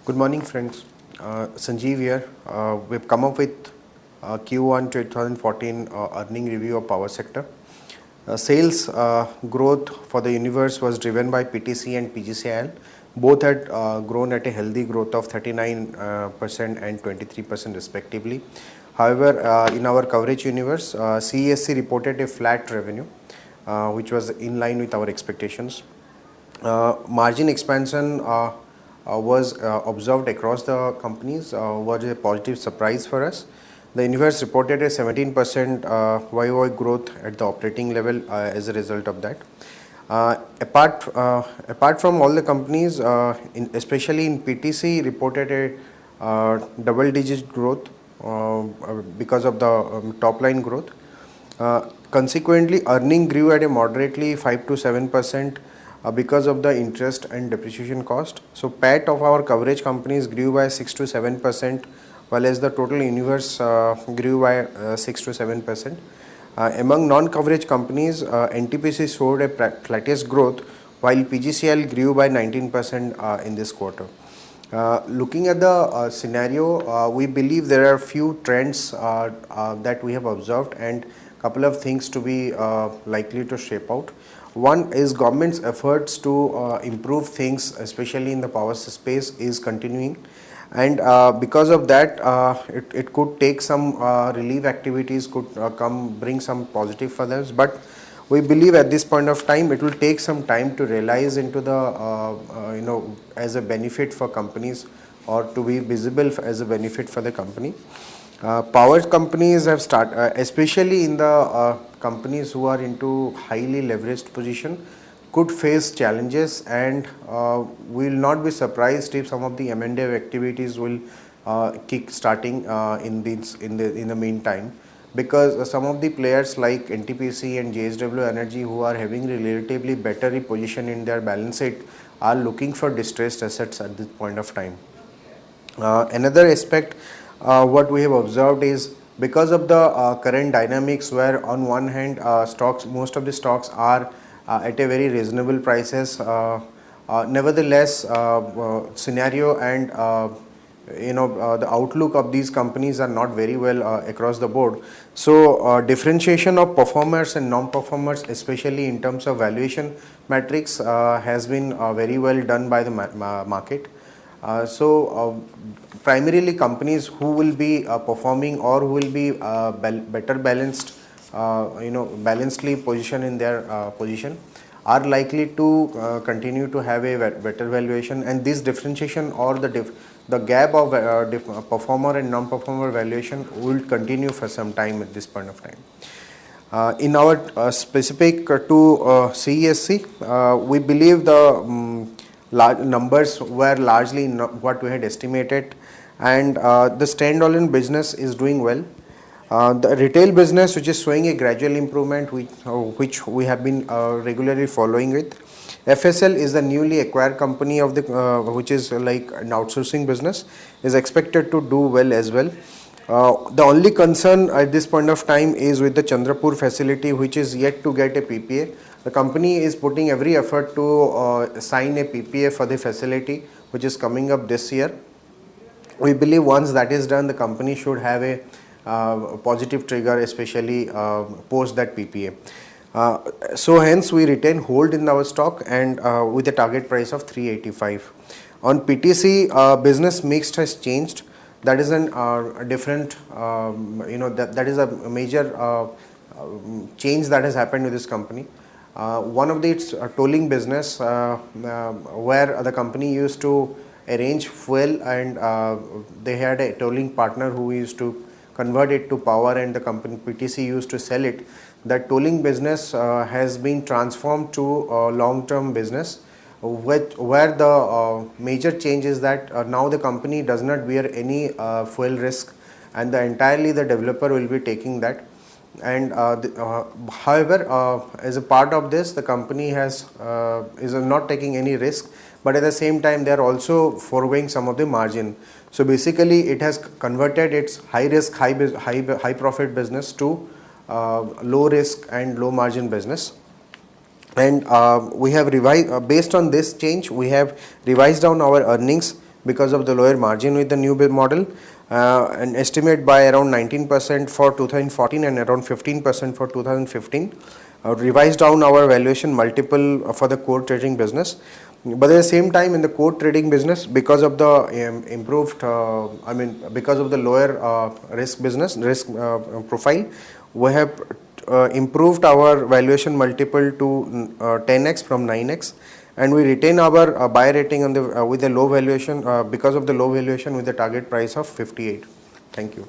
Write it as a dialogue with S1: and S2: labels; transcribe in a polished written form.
S1: Good morning, friends. Sanjeev here. We've come up with Q1 2014 earning review of power sector. Sales growth for the universe was driven by PTC and PGCIL. Both had grown at a healthy growth of 39% and 23% respectively. However, in our coverage universe, CESC reported a flat revenue, which was in line with our expectations. Margin expansion was observed across the companies, was a positive surprise for us. The universe reported a 17% YoY growth at the operating level as a result of that. Apart from all the companies, especially in PTC, reported a double-digit growth because of the top line growth. Consequently, earning grew at a moderately 5 to 7% because of the interest and depreciation cost. So PAT of our coverage companies grew by 6 to 7%, while as the total universe grew by 6 to 7%. Among non-coverage companies, NTPC showed a flattest growth, while PGCIL grew by 19% in this quarter. Looking at the scenario, we believe there are few trends that we have observed and couple of things to be likely to shape out. One is government's efforts to improve things, especially in the power space, is continuing, and because of that, it could take some relief activities, could bring some positive for them. But we believe at this point of time, it will take some time to realize into the as a benefit for companies or to be visible as a benefit for the company. Power companies have started, especially in the companies who are into highly leveraged position, could face challenges, and we will not be surprised if some of the M&A activities will kick starting in the meantime, because some of the players like NTPC and JSW Energy, who are having relatively better position in their balance sheet, are looking for distressed assets at this point of time. Another aspect what we have observed is because of the current dynamics, where on one hand most of the stocks are at a very reasonable prices. Nevertheless, scenario and the outlook of these companies are not very well across the board. So differentiation of performers and non-performers, especially in terms of valuation metrics, has been very well done by the market. Primarily companies who will be performing or who will be better balanced, balancedly positioned in their position, are likely to continue to have a better valuation, and this differentiation or the gap of performer and non-performer valuation will continue for some time at this point of time. In our specific to CESC, we believe the large numbers were largely what we had estimated, and the standalone business is doing well. The retail business, which is showing a gradual improvement, which we have been regularly following with. FSL is the newly acquired company of the which is like an outsourcing business, is expected to do well as well. The only concern at this point of time is with the Chandrapur facility, which is yet to get a PPA. The company is putting every effort to sign a PPA for the facility, which is coming up this year. We believe once that is done, the company should have a positive trigger, especially post that PPA. So hence we retain hold in our stock, and with a target price of 385. On PTC, business mix has changed. That is a different, that is a major change that has happened with this company. One of its tolling business, where the company used to arrange fuel, and they had a tolling partner who used to convert it to power, and the company PTC used to sell it. That tolling business has been transformed to a long-term business, where the major change is that now the company does not bear any fuel risk, and entirely the developer will be taking that. And however, as a part of this, the company is not taking any risk, but at the same time they are also foregoing some of the margin. So basically it has converted its high risk, high profit business to low risk and low margin business. And we have revised, based on this change, we have revised down our earnings because of the lower margin with the new model, and estimate by around 19% for 2014 and around 15% for 2015. Revised down our valuation multiple for the core trading business. But at the same time, in the core trading business, because of the improved, because of the lower risk profile, we have improved our valuation multiple to 10x from 9x, and we retain our buy rating on the with the low valuation because of the low valuation with the target price of 58. Thank you.